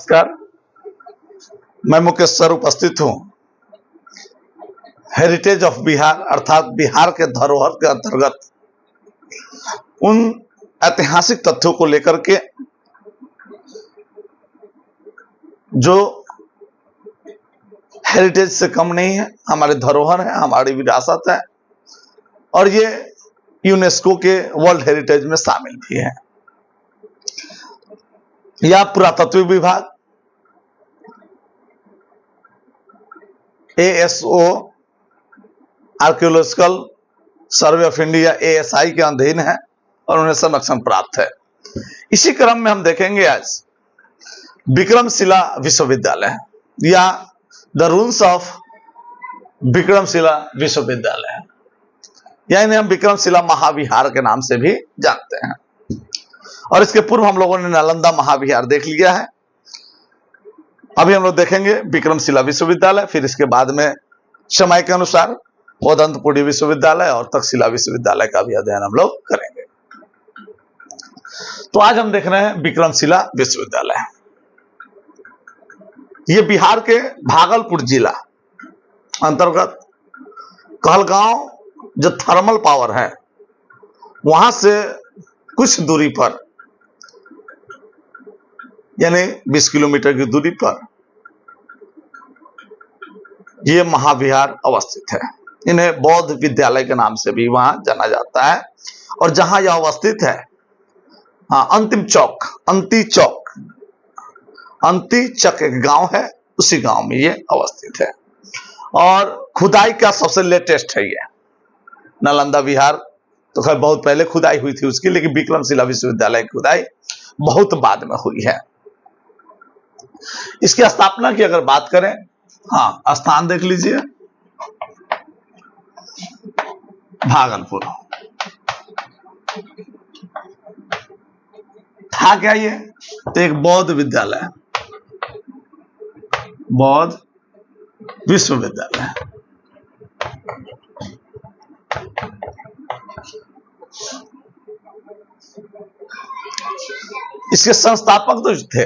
नमस्कार, मैं मुकेश सर उपस्थित हूं हेरिटेज ऑफ बिहार अर्थात बिहार के धरोहर के अंतर्गत उन ऐतिहासिक तथ्यों को लेकर के जो हेरिटेज से कम नहीं है, हमारे धरोहर है, हमारी विरासत है और ये यूनेस्को के वर्ल्ड हेरिटेज में शामिल भी है। यह पुरातत्व विभाग, ASO archaeological survey of India ASI के अधीन है और उन्हें संरक्षण प्राप्त है। इसी क्रम में हम देखेंगे आज विक्रमशिला विश्वविद्यालय या द रून्स ऑफ विक्रमशिला विश्वविद्यालय, या इन्हें हम विक्रमशिला महाविहार के नाम से भी जानते हैं। और इसके पूर्व हम लोगों ने नालंदा महाविहार देख लिया है। अभी हम लोग देखेंगे विक्रमशिला विश्वविद्यालय, फिर इसके बाद में समय के अनुसार उदंतपुरी विश्वविद्यालय और तक्षशिला विश्वविद्यालय का भी अध्ययन हम लोग करेंगे। तो आज हम देख रहे हैं विक्रमशिला विश्वविद्यालय। ये बिहार के भागलपुर जिला अंतर्गत कहलगांव जो थर्मल पावर है वहां से कुछ दूरी पर, यानी 20 किलोमीटर की दूरी पर यह महाविहार अवस्थित है। इन्हें बौद्ध विद्यालय के नाम से भी वहां जाना जाता है। और जहां यह अवस्थित है, अंतिम चौक, अंती चक एक गांव है, उसी गांव में ये अवस्थित है। और खुदाई का सबसे लेटेस्ट है ये नालंदा विहार। तो खैर बहुत पहले खुदाई हुई थी उसकी, लेकिन विक्रमशिला विश्वविद्यालय की खुदाई बहुत बाद में हुई है। इसकी स्थापना की अगर बात करें, स्थान देख लीजिए, भागलपुर। था क्या ये? तो एक बौद्ध विद्यालय, बौद्ध विश्वविद्यालय। इसके संस्थापक तो थे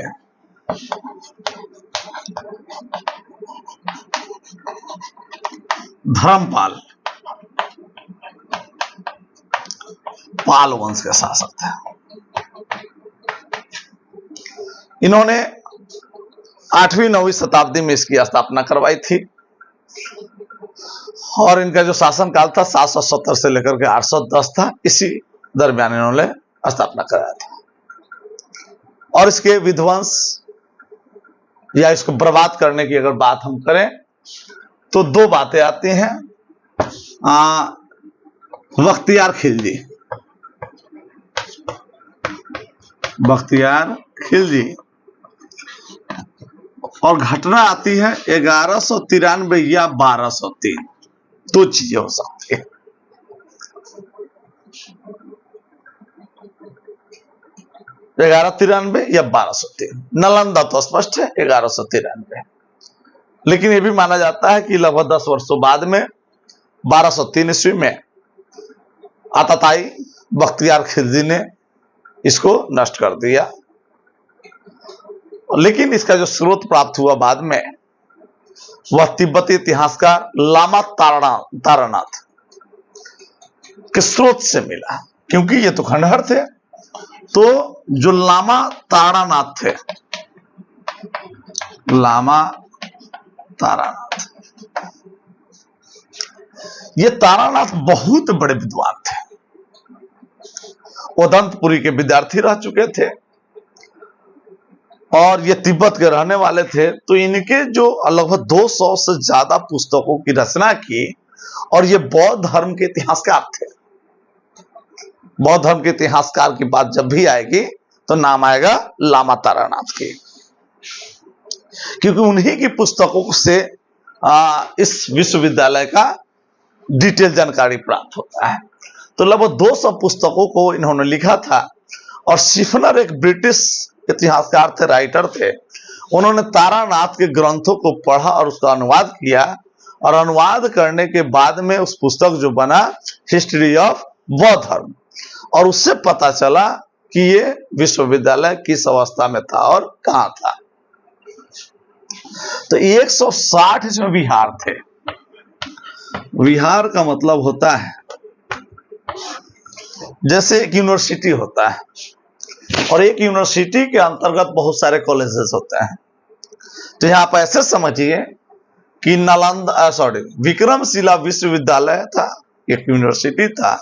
धर्मपाल, पाल वंश के शासक थे। इन्होंने 8वीं-9वीं शताब्दी में इसकी स्थापना करवाई थी और इनका जो शासन काल था 770 से लेकर के 810 था। इसी दरमियान इन्होंने स्थापना कराया था। और इसके विध्वंस या इसको बर्बाद करने की अगर बात हम करें तो दो बातें आती हैं। बख्तियार खिलजी और घटना आती है 1193 या 1203। दो चीजें हो सकती है। 1193 या 1203। नालंदा तो स्पष्ट है 1193, लेकिन यह भी माना जाता है कि लगभग 10 वर्षों बाद में 1203 ईस्वी में आताताई बख्तियार खिलजी ने इसको नष्ट कर दिया। लेकिन इसका जो स्रोत प्राप्त हुआ बाद में, वह तिब्बती इतिहासकार लामा तारानाथ के स्रोत से मिला। क्योंकि ये तो खंडहर थे, तो जो लामा तारानाथ थे, लामा तारानाथ, ये तारानाथ बहुत बड़े विद्वान थे। उदंतपुरी के विद्यार्थी रह चुके थे और ये तिब्बत के रहने वाले थे। तो इनके जो लगभग 200 से ज्यादा पुस्तकों की रचना की, और ये बौद्ध धर्म के इतिहासकार थे। बौद्ध धर्म के इतिहासकार की बात जब भी आएगी तो नाम आएगा लामा तारानाथ की, क्योंकि उन्हीं की पुस्तकों से इस विश्वविद्यालय का डिटेल जानकारी प्राप्त होता है। तो लगभग 200 पुस्तकों को इन्होंने लिखा था। और शिफनर एक ब्रिटिश इतिहासकार थे, राइटर थे। उन्होंने तारानाथ के ग्रंथों को पढ़ा और उसका अनुवाद किया, और अनुवाद करने के बाद में उस पुस्तक जो बना हिस्ट्री ऑफ बौद्ध धर्म, और उससे पता चला कि ये विश्वविद्यालय किस अवस्था में था और कहां था। तो 160 इसमें विहार थे। विहार का मतलब होता है जैसे एक यूनिवर्सिटी होता है और एक यूनिवर्सिटी के अंतर्गत बहुत सारे कॉलेजेस होते हैं। तो यहां आप ऐसे समझिए कि विक्रमशिला विश्वविद्यालय था, एक यूनिवर्सिटी था,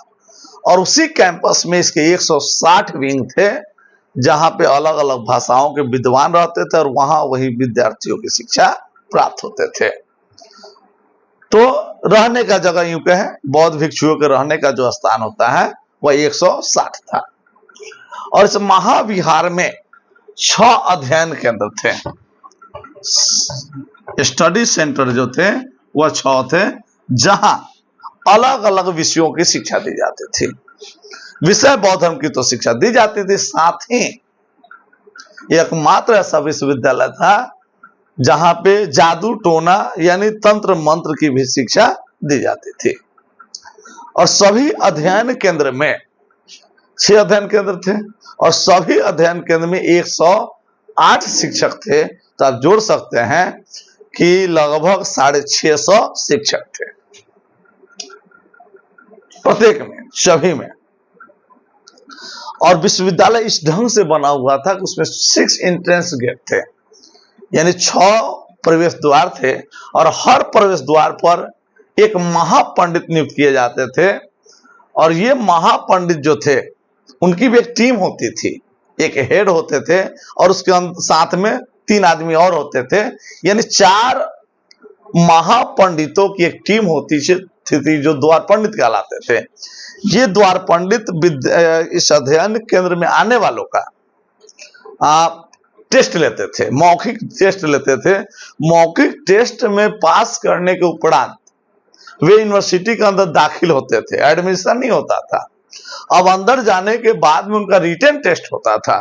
और उसी कैंपस में इसके 160 विंग थे, जहां पे अलग अलग भाषाओं के विद्वान रहते थे और वहां वही विद्यार्थियों की शिक्षा प्राप्त होते थे। तो रहने का जगह यूं कहें, बौद्ध भिक्षुओं के रहने का जो स्थान होता है वह 160 था। और इस महाविहार में 6 अध्ययन केंद्र थे। स्टडी सेंटर जो थे वह 6 थे, जहां अलग अलग विषयों की शिक्षा दी जाती थी। विषय बौद्ध धर्म की तो शिक्षा दी जाती थी, साथ ही एकमात्र ऐसा विश्वविद्यालय था जहां पे जादू टोना यानी तंत्र मंत्र की भी शिक्षा दी जाती थी। और सभी अध्ययन केंद्र में 6 अध्ययन केंद्र थे और सभी अध्ययन केंद्र में 108 शिक्षक थे। तो आप जोड़ सकते हैं कि लगभग 650 शिक्षक थे प्रत्येक में, सभी में। और विश्वविद्यालय इस ढंग से बना हुआ था कि उसमें 6 एंट्रेंस गेट थे, यानी 6 प्रवेश द्वार थे और हर प्रवेश द्वार पर एक महापंडित नियुक्त किए जाते थे। और ये महापंडित जो थे उनकी भी एक टीम होती थी, एक हेड होते थे और उसके साथ में 3 आदमी और होते थे, यानी 4 महापंडितों की एक टीम होती थी जो द्वार पंडित कहलाते थे। ये द्वार पंडित इस अध्ययन केंद्र में आने वालों का टेस्ट लेते थे, मौखिक टेस्ट लेते थे। मौखिक टेस्ट में पास करने के उपरांत वे यूनिवर्सिटी के अंदर दाखिल होते थे, एडमिशन नहीं होता था। अब अंदर जाने के बाद में उनका रिटन टेस्ट होता था।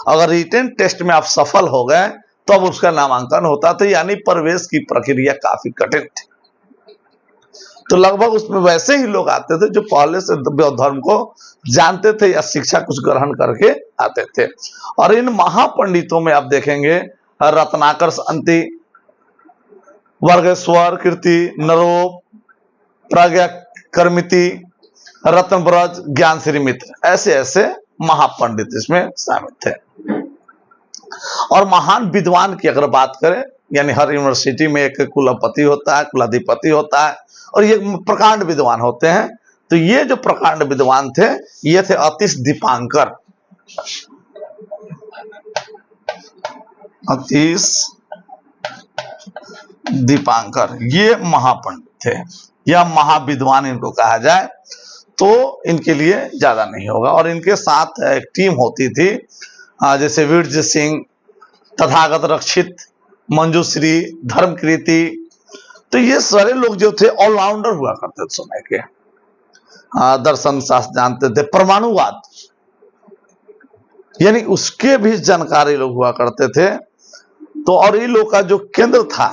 अगर रिटन टेस्ट में आप सफल हो गए तो अब उसका नामांकन होता था, यानी प्रवेश की प्रक्रिया काफी कठिन थी। तो लगभग उसमें वैसे ही लोग आते थे जो पहले से बौद्ध धर्म को जानते थे या शिक्षा कुछ ग्रहण करके आते थे। और इन महापंडितों में आप देखेंगे रत्नाकर शांति, वर्गेश्वर कीर्ति, नरोप, प्रज्ञाकर्मिति, रत्नब्रज, ज्ञानश्री मित्र, ऐसे ऐसे महापंडित इसमें शामिल थे। और महान विद्वान की अगर बात करें, यानी हर यूनिवर्सिटी में एक कुलपति होता है, कुलाधिपति होता है और ये प्रकांड विद्वान होते हैं। तो ये जो प्रकांड विद्वान थे ये थे अतीश दीपांकर। अतीश दीपांकर ये महापंडित थे या महाविद्वान इनको कहा जाए तो इनके लिए ज्यादा नहीं होगा। और इनके साथ एक टीम होती थी, जैसे वीरज सिंह, तथागत रक्षित, मंजूश्री, धर्मकृति। तो ये सारे लोग जो थे ऑलराउंडर हुआ करते थे समय के। दर्शन शास्त्र जानते थे, परमाणुवाद यानी उसके भी जानकारी लोग हुआ करते थे। तो और ये लोग का जो केंद्र था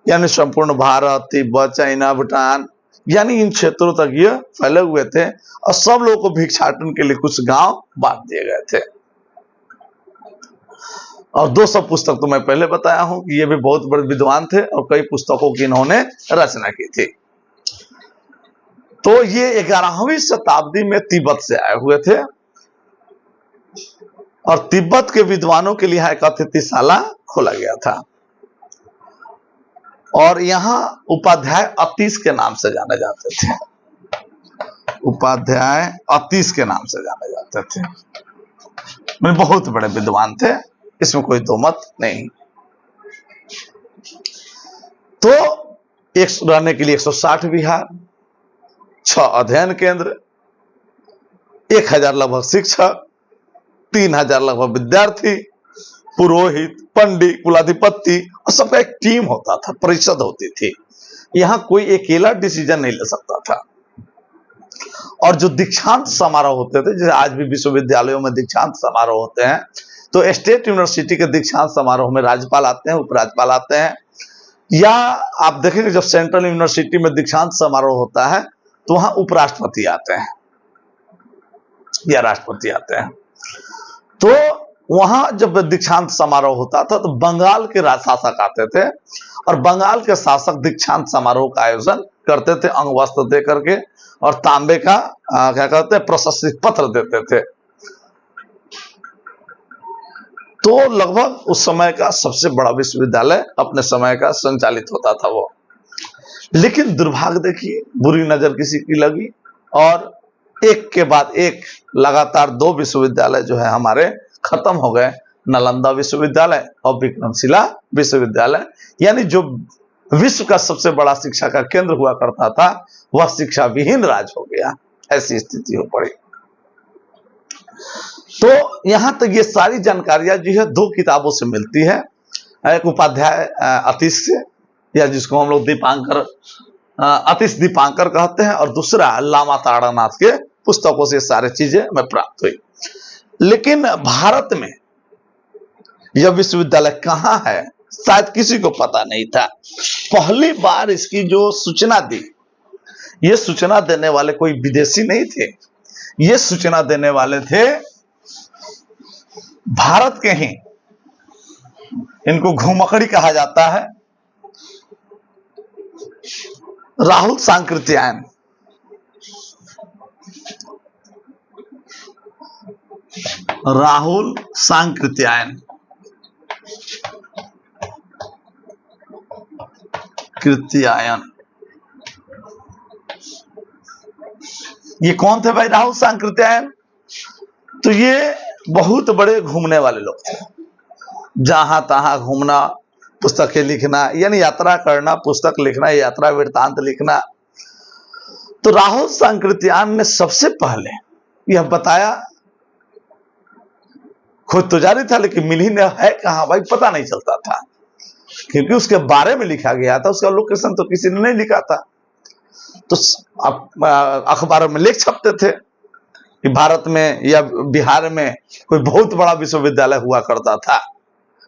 यानी संपूर्ण भारत, तिब्बत, चाइना, भूटान, यानी इन क्षेत्रों तक ये फैले हुए थे। और सब लोगों को भिक्षाटन के लिए कुछ गांव बांट दिए गए थे। और 200 पुस्तक तो मैं पहले बताया हूं कि ये भी बहुत बड़े विद्वान थे और कई पुस्तकों की इन्होंने रचना की थी। तो ये 11वीं शताब्दी में तिब्बत से आए हुए थे और तिब्बत के विद्वानों के लिए एक अतिथिशाला खोला गया था। और यहां उपाध्याय अतीश के नाम से जाने जाते थे। उपाध्याय अतीश के नाम से जाने जाते थे। बहुत बड़े विद्वान थे, इसमें कोई दो मत नहीं। तो एक रहने के लिए 160 विहार, 6 अध्ययन केंद्र, 1000 लगभग शिक्षक, 3000 लगभग विद्यार्थी, पुरोहित, पंडित, कुलाधिपति और सबका एक टीम होता था, परिषद होती थी। यहां कोई अकेला डिसीजन नहीं ले सकता था। और जो दीक्षांत समारोह होते थे, जैसे आज भी विश्वविद्यालयों में दीक्षांत समारोह होते हैं, तो स्टेट यूनिवर्सिटी के दीक्षांत समारोह में राज्यपाल आते हैं, उपराज्यपाल आते हैं। या आप देखेंगे जब सेंट्रल यूनिवर्सिटी में दीक्षांत समारोह होता है तो वहां उपराष्ट्रपति आते हैं या राष्ट्रपति आते हैं। तो वहां जब दीक्षांत समारोह होता था तो बंगाल के शासक आते थे और बंगाल के शासक दीक्षांत समारोह का आयोजन करते थे, अंग वस्त्र दे करके, और तांबे का क्या कहते हैं, प्रशस्ति पत्र देते थे। तो लगभग उस समय का सबसे बड़ा विश्वविद्यालय अपने समय का संचालित होता था वो। लेकिन दुर्भाग्य देखिए, बुरी नजर किसी की लगी और एक के बाद एक लगातार 2 विश्वविद्यालय जो है हमारे खत्म हो गए, नालंदा विश्वविद्यालय और विक्रमशिला विश्वविद्यालय। यानी जो विश्व का सबसे बड़ा शिक्षा का केंद्र हुआ करता था वह शिक्षा विहीन राज्य हो गया, ऐसी स्थिति हो पड़ी। तो यहां तक ये सारी जानकारियां जो है 2 किताबों से मिलती है, एक उपाध्याय अतीश से, या जिसको हम लोग दीपांकर अतीश दीपांकर कहते हैं, और दूसरा लामा तारानाथ के पुस्तकों से सारी चीजें हमें प्राप्त हुई। लेकिन भारत में यह विश्वविद्यालय कहां है शायद किसी को पता नहीं था। पहली बार इसकी जो सूचना दी, ये सूचना देने वाले कोई विदेशी नहीं थे, ये सूचना देने वाले थे भारत के ही, इनको घुमकड़ी कहा जाता है, राहुल सांकृत्यायन। राहुल सांकृत्यायन ये कौन थे भाई राहुल सांकृत्यायन? तो ये बहुत बड़े घूमने वाले लोग थे, जहां तहां घूमना, पुस्तकें लिखना, यानी यात्रा करना, पुस्तक लिखना, यात्रा वृत्तांत लिखना। तो राहुल सांकृत्यायन ने सबसे पहले यह बताया, खोज तो जारी था लेकिन मिल ही है कहां भाई, पता नहीं चलता था, क्योंकि उसके बारे में लिखा गया था, उसका लोकेशन तो किसी ने नहीं लिखा था। तो अखबारों में लेख छपते थे कि भारत में या बिहार में कोई बहुत बड़ा विश्वविद्यालय हुआ करता था,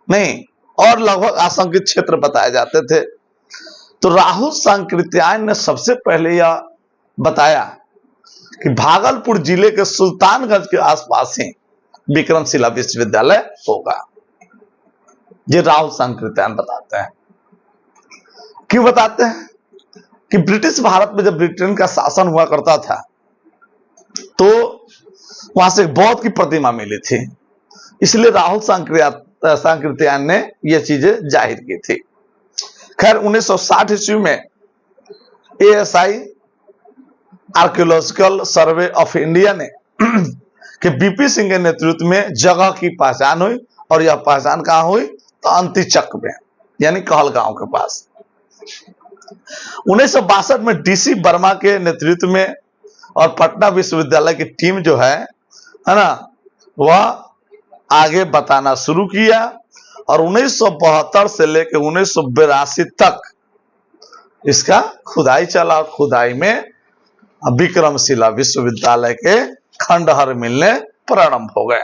नहीं, और लगभग आशंकित क्षेत्र बताए जाते थे। तो राहुल सांकृत्यायन ने सबसे पहले यह बताया कि भागलपुर जिले के सुल्तानगंज के आसपास ही विक्रमशिला विश्वविद्यालय होगा। ये राहुल सांकृत्यायन बताते हैं। क्यों बताते हैं? कि ब्रिटिश भारत में जब ब्रिटेन का शासन हुआ करता था तो वहां से बौद्ध की प्रतिमा मिली थी, इसलिए राहुल सांकृत्यायन ने यह चीजें जाहिर की थी। खैर 1960 ईस्वी में ASI archaeological survey of India ने कि BP सिंह के नेतृत्व में जगह की पहचान हुई, और यह पहचान कहां हुई? तो अंतिचक में, यानी कहलगांव के पास। 1962 में DC वर्मा के नेतृत्व में और पटना विश्वविद्यालय की टीम जो है ना, वह आगे बताना शुरू किया, और 1972 से लेकर 1982 तक इसका खुदाई चला, और खुदाई में विक्रमशिला विश्वविद्यालय के खंडहर मिलने प्रारंभ हो गए।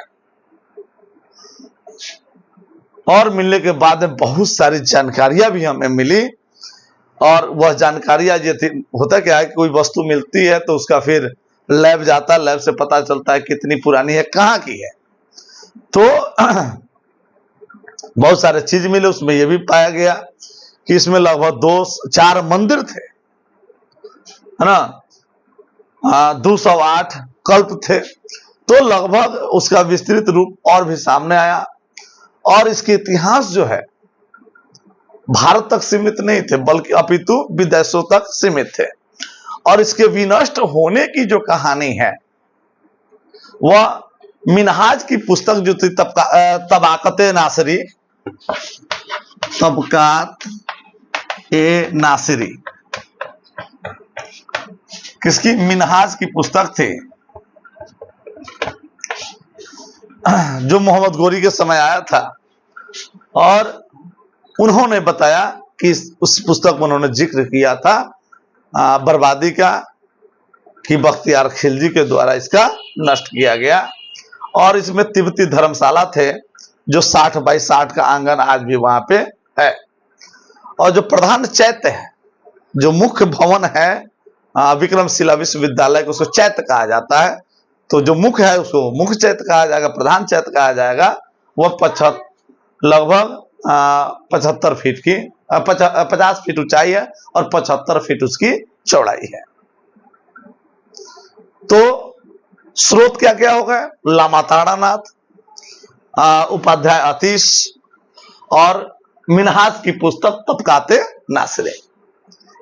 और मिलने के बाद में बहुत सारी जानकारियां भी हमें मिली, और वह जानकारियां ये थी, होता क्या है कि कोई वस्तु मिलती है तो उसका फिर लैब जाता है, लैब से पता चलता है कितनी पुरानी है, कहां की है। तो बहुत सारे चीज मिले, उसमें यह भी पाया गया कि इसमें लगभग 204 मंदिर थे, है ना, 208 कल्प थे। तो लगभग उसका विस्तृत रूप और भी सामने आया, और इसके इतिहास जो है भारत तक सीमित नहीं थे, बल्कि अपितु विदेशों तक सीमित थे। और इसके विनष्ट होने की जो कहानी है वह मिनहाज की पुस्तक जो थी तबाकत-ए नासिरी, किसकी? मिनहाज की पुस्तक थी, जो मोहम्मद गोरी के समय आया था। और उन्होंने बताया कि उस पुस्तक में उन्होंने जिक्र किया था बर्बादी का, कि बख्तियार खिलजी के द्वारा इसका नष्ट किया गया। और इसमें तिब्बती धर्मशाला थे, जो 60 बाई 60 का आंगन आज भी वहां पे है। और जो प्रधान चैत्य है, जो मुख्य भवन है विक्रमशिला विश्वविद्यालय को, उसको चैत्य कहा जाता है। तो जो मुख्य है उसको मुख्य चैत्य कहा जाएगा, प्रधान चैत्य कहा जाएगा, वह लगभग 75 फीट की 50 फीट ऊंचाई है और 75 फीट उसकी चौड़ाई है। तो स्रोत क्या क्या होगा? लामा तारानाथ, उपाध्याय आतिश और मिन्हाज की पुस्तक तबकाते नासिरे।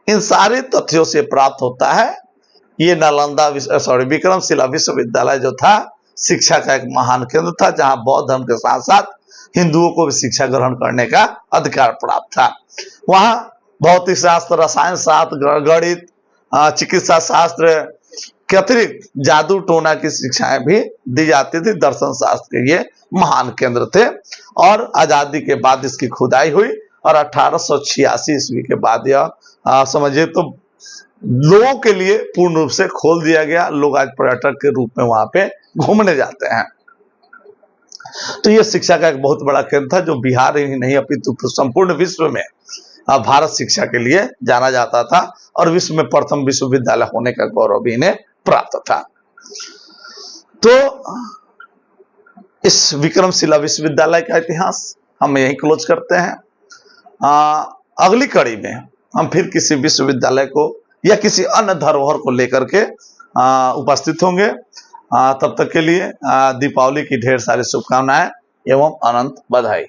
इन सारे तथ्यों से प्राप्त होता है ये नालंदा विक्रमशिला विश्वविद्यालय जो था शिक्षा का एक महान केंद्र था, जहां बौद्ध धर्म के साथ साथ हिंदुओं को भी शिक्षा ग्रहण करने का अधिकार प्राप्त था। वहां भौतिक शास्त्र, रसायन शास्त्र, गणित, चिकित्सा शास्त्र के अतिरिक्त जादू टोना की शिक्षाएं भी दी जाती थी। दर्शन शास्त्र के ये महान केंद्र थे और आजादी के बाद इसकी खुदाई हुई और 1886 ईस्वी के बाद यह समझिए तो लोगों के लिए पूर्ण रूप से खोल दिया गया। लोग आज पर्यटक के रूप में वहां पे घूमने जाते हैं। तो यह शिक्षा का एक बहुत बड़ा केंद्र था जो बिहार ही नहीं अपितु संपूर्ण विश्व में भारत शिक्षा के लिए जाना जाता था और विश्व में प्रथम विश्वविद्यालय होने का गौरव भी इन्हें प्राप्त था। तो इस विक्रमशिला विश्वविद्यालय का इतिहास हम यही क्लोज करते हैं। अगली कड़ी में हम फिर किसी विश्वविद्यालय को या किसी अन्य धरोहर को लेकर के उपस्थित होंगे। तब तक के लिए दीपावली की ढेर सारी शुभकामनाएं एवं अनंत बधाई।